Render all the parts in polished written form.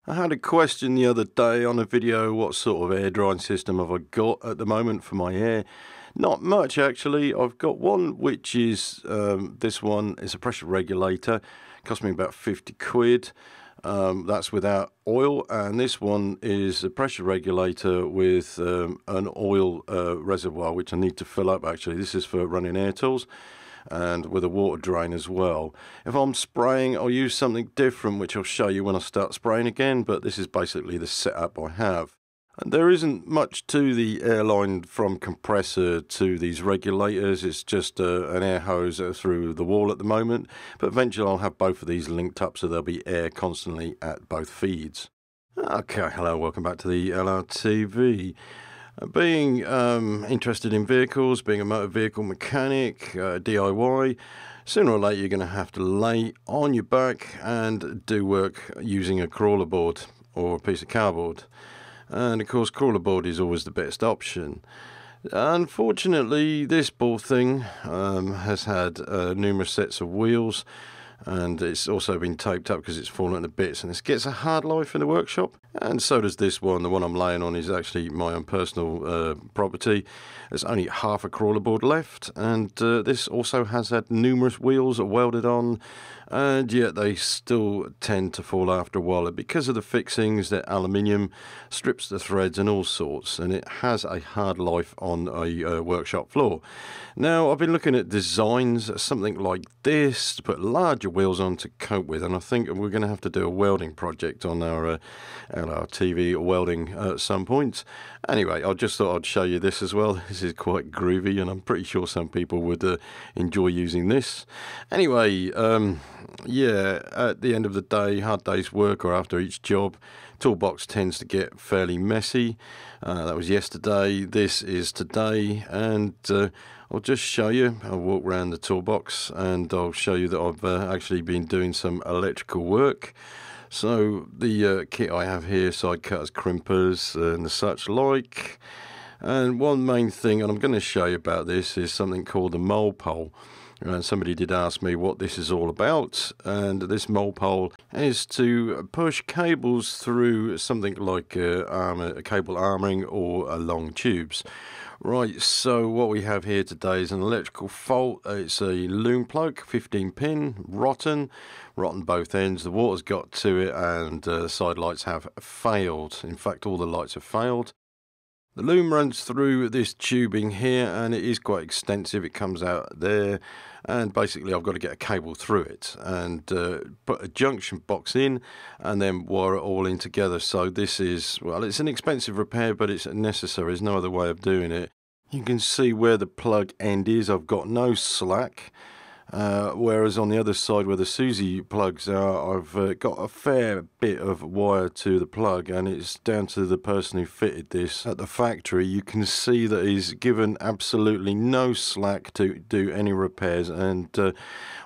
I had a question the other day on a video, what sort of air drying system have I got at the moment for my hair? Not much actually. I've got one which is, this one is a pressure regulator, cost me about 50 quid. That's without oil, and this one is a pressure regulator with an oil reservoir which I need to fill up actually. This is for running air tools, and with a water drain as well. If I'm spraying, I'll use something different which I'll show you when I start spraying again, but this is basically the setup I have. And there isn't much to the airline from compressor to these regulators. It's just an air hose through the wall at the moment, but eventually I'll have both of these linked up so there'll be air constantly at both feeds. Okay, hello, welcome back to the LRTV. Being interested in vehicles, being a motor vehicle mechanic, DIY, sooner or later you're going to have to lay on your back and do work using a crawler board or a piece of cardboard. And of course crawler board is always the best option. Unfortunately, this board thing has had numerous sets of wheels, and it's also been taped up because it's fallen to bits, and this gets a hard life in the workshop. And so does this one. The one I'm laying on is actually my own personal property. There's only half a crawler board left, and this also has had numerous wheels welded on, and yet they still tend to fall after a while. Because of the fixings, they're aluminium, strips the threads and all sorts, and it has a hard life on a workshop floor. Now, I've been looking at designs, something like this, to put larger wheels on to cope with, and I think we're going to have to do a welding project on our LRTV welding at some point. Anyway, I just thought I'd show you this as well. This is quite groovy, and I'm pretty sure some people would enjoy using this. Anyway, yeah, at the end of the day, hard day's work or after each job, Toolbox tends to get fairly messy. That was yesterday, this is today, and I'll just show you. I'll walk around the Toolbox and I'll show you that I've actually been doing some electrical work. So the kit I have here, side cutters, crimpers and the such like. And one main thing, and I'm going to show you about this, is something called the mole pole. And somebody did ask me what this is all about, and this mole pole is to push cables through something like a cable armouring or long tubes. Right, so what we have here today is an electrical fault. It's a loom plug, 15 pin, rotten both ends. The water's got to it, and the side lights have failed. In fact, all the lights have failed. The loom runs through this tubing here, and it is quite extensive. It comes out there, and basically I've got to get a cable through it and put a junction box in and then wire it all in together. So this is, well, it's an expensive repair, but it's necessary. There's no other way of doing it. You can see where the plug end is. I've got no slack. Whereas on the other side where the Susie plugs are, I've got a fair bit of wire to the plug, and it's down to the person who fitted this at the factory. You can see that he's given absolutely no slack to do any repairs, and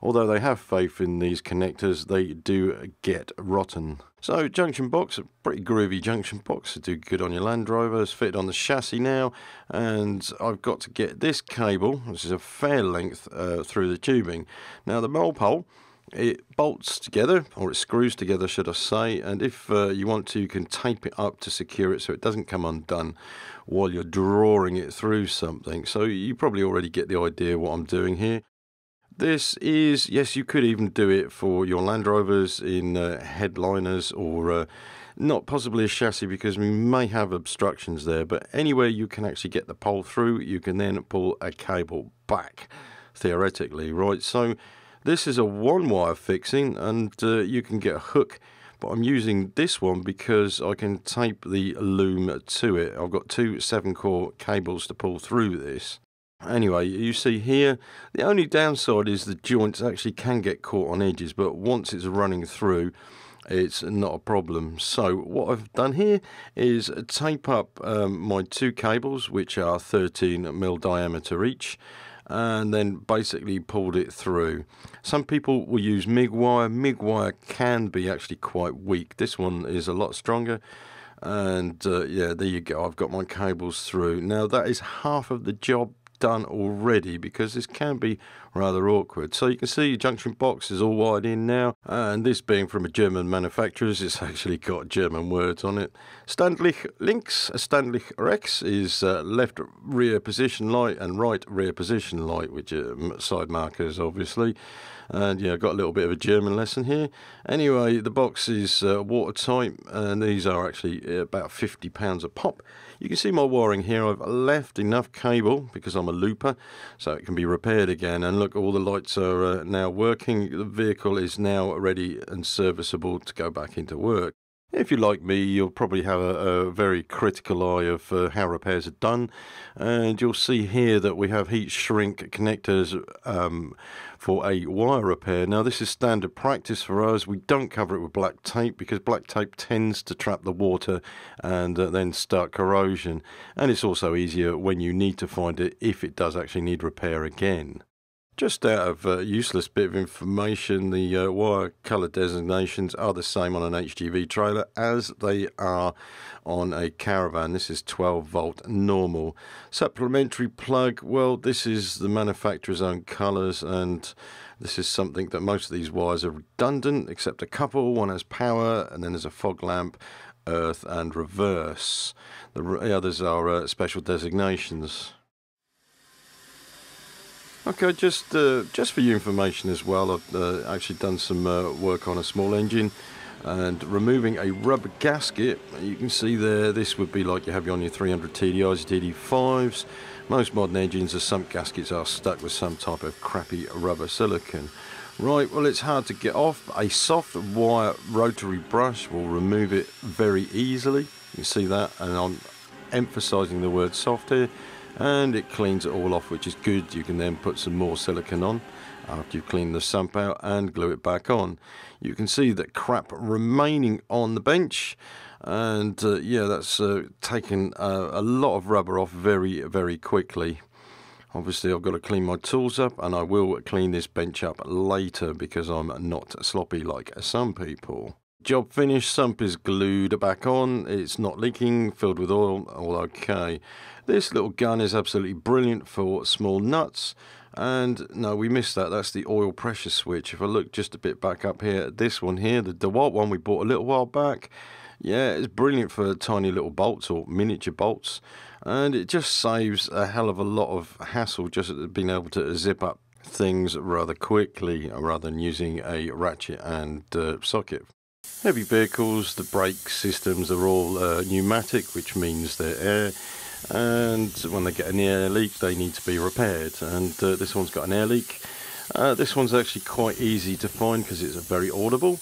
although they have faith in these connectors, they do get rotten. So junction box, a pretty groovy junction box to do good on your Land Rover. It's fitted on the chassis now, and I've got to get this cable, which is a fair length, through the tubing. Now the mole pole, it bolts together, or it screws together should I say, and if you want to, you can tape it up to secure it so it doesn't come undone while you're drawing it through something. So you probably already get the idea what I'm doing here. This is, yes, you could even do it for your Land Rovers in headliners, or not possibly a chassis because we may have obstructions there, but anywhere you can actually get the pole through, you can then pull a cable back, theoretically, right? So this is a one-wire fixing, and you can get a hook, but I'm using this one because I can tape the loom to it. I've got two 7-core cables to pull through this. Anyway, you see here, the only downside is the joints actually can get caught on edges, but once it's running through, it's not a problem. So what I've done here is tape up my two cables, which are 13mm diameter each, and then basically pulled it through. Some people will use MIG wire. MIG wire can be actually quite weak. This one is a lot stronger. And yeah, there you go. I've got my cables through. Now that is half of the job done already, because this can be rather awkward. So you can see junction box is all wired in now, and this being from a German manufacturer, it's actually got German words on it. Standlich links, Standlich rechts is left rear position light and right rear position light, which are side markers obviously. And yeah, I've got a little bit of a German lesson here. Anyway, the box is watertight, and these are actually about £50 a pop. You can see my wiring here. I've left enough cable, because I'm a looper, so it can be repaired again. And look, all the lights are now working. The vehicle is now ready and serviceable to go back into work. If you're like me, you'll probably have a very critical eye of how repairs are done, and you'll see here that we have heat shrink connectors for a wire repair. Now, this is standard practice for us. We don't cover it with black tape, because black tape tends to trap the water and then start corrosion, and it's also easier when you need to find it if it does actually need repair again. Just out of useless bit of information, the wire colour designations are the same on an HGV trailer as they are on a caravan. This is 12 volt normal. Supplementary plug, well, this is the manufacturer's own colours, and this is something that most of these wires are redundant, except a couple. One has power, and then there's a fog lamp, earth and reverse. The others are special designations. Okay, just for your information as well, I've actually done some work on a small engine and removing a rubber gasket. You can see there, this would be like you have on your 300 TDIs, TD5s. Most modern engines, the sump gaskets are stuck with some type of crappy rubber silicone. Right, well, it's hard to get off. A soft wire rotary brush will remove it very easily. You can see that, and I'm emphasising the word soft here. And it cleans it all off, which is good. You can then put some more silicone on after you've cleaned the sump out and glue it back on. You can see that crap remaining on the bench, and yeah, that's taken a lot of rubber off very, very quickly. Obviously, I've got to clean my tools up, and I will clean this bench up later, because I'm not sloppy like some people. Job finished, sump is glued back on, it's not leaking, filled with oil, all okay. This little gun is absolutely brilliant for small nuts, and no, we missed that, that's the oil pressure switch. If I look just a bit back up here, this one here, the DeWalt one we bought a little while back, yeah, it's brilliant for tiny little bolts or miniature bolts, and it just saves a hell of a lot of hassle just being able to zip up things rather quickly rather than using a ratchet and socket. Heavy vehicles, the brake systems are all pneumatic, which means they're air, and when they get an air leak they need to be repaired, and this one's got an air leak. This one's actually quite easy to find because it's very audible,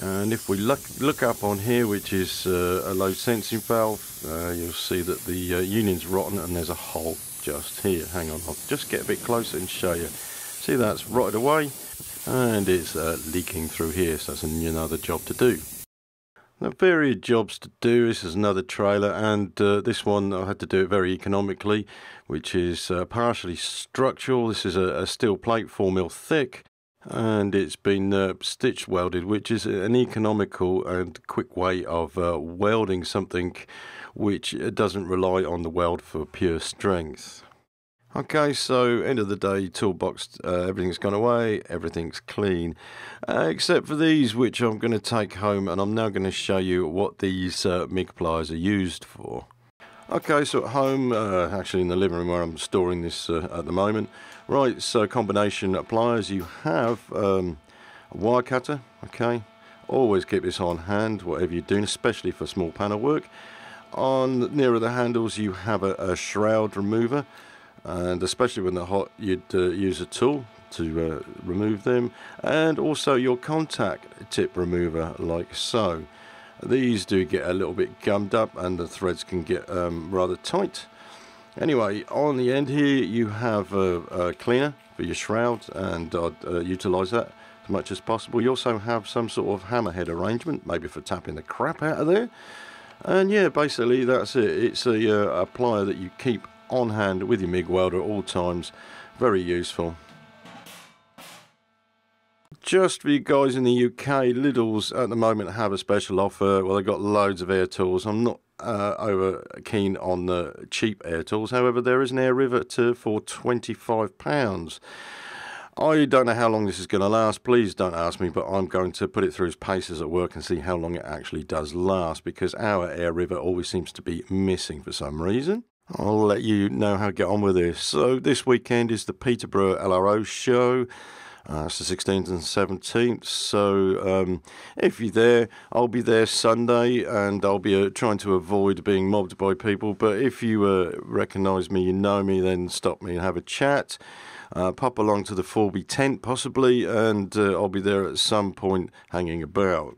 and if we look up on here, which is a load sensing valve, you'll see that the union's rotten and there's a hole just here. Hang on, I'll just get a bit closer and show you. See, that's rotted away, and it's leaking through here, so that's another job to do. Now, various jobs to do. This is another trailer, and this one I had to do it very economically, which is partially structural. This is a steel plate 4mm thick, and it's been stitch welded, which is an economical and quick way of welding something which doesn't rely on the weld for pure strength. Okay, so end of the day, toolbox, everything's gone away, everything's clean, except for these, which I'm going to take home, and I'm now going to show you what these MIG pliers are used for. Okay, so at home, actually in the living room where I'm storing this at the moment, right, so combination pliers, you have a wire cutter, okay, always keep this on hand, whatever you're doing, especially for small panel work. On nearer the handles, you have a shroud remover, and especially when they're hot, you'd use a tool to remove them, and also your contact tip remover, like so. These do get a little bit gummed up and the threads can get rather tight. Anyway, on the end here you have a cleaner for your shroud, and I'd utilise that as much as possible. You also have some sort of hammerhead arrangement, maybe for tapping the crap out of there. And yeah, basically that's it. It's a plier that you keep on hand with your MIG welder at all times. Very useful. Just for you guys in the UK, Lidl's at the moment have a special offer. Well, they've got loads of air tools. I'm not over keen on the cheap air tools. However, there is an air rivet for £25. I don't know how long this is going to last. Please don't ask me, but I'm going to put it through its paces at work and see how long it actually does last, because our air rivet always seems to be missing for some reason. I'll let you know how to get on with this. So this weekend is the Peterborough LRO show. It's the 16th and 17th, so if you're there, I'll be there Sunday, and I'll be trying to avoid being mobbed by people. But if you recognise me, you know me, then stop me and have a chat. Pop along to the 4B tent possibly, and I'll be there at some point hanging about.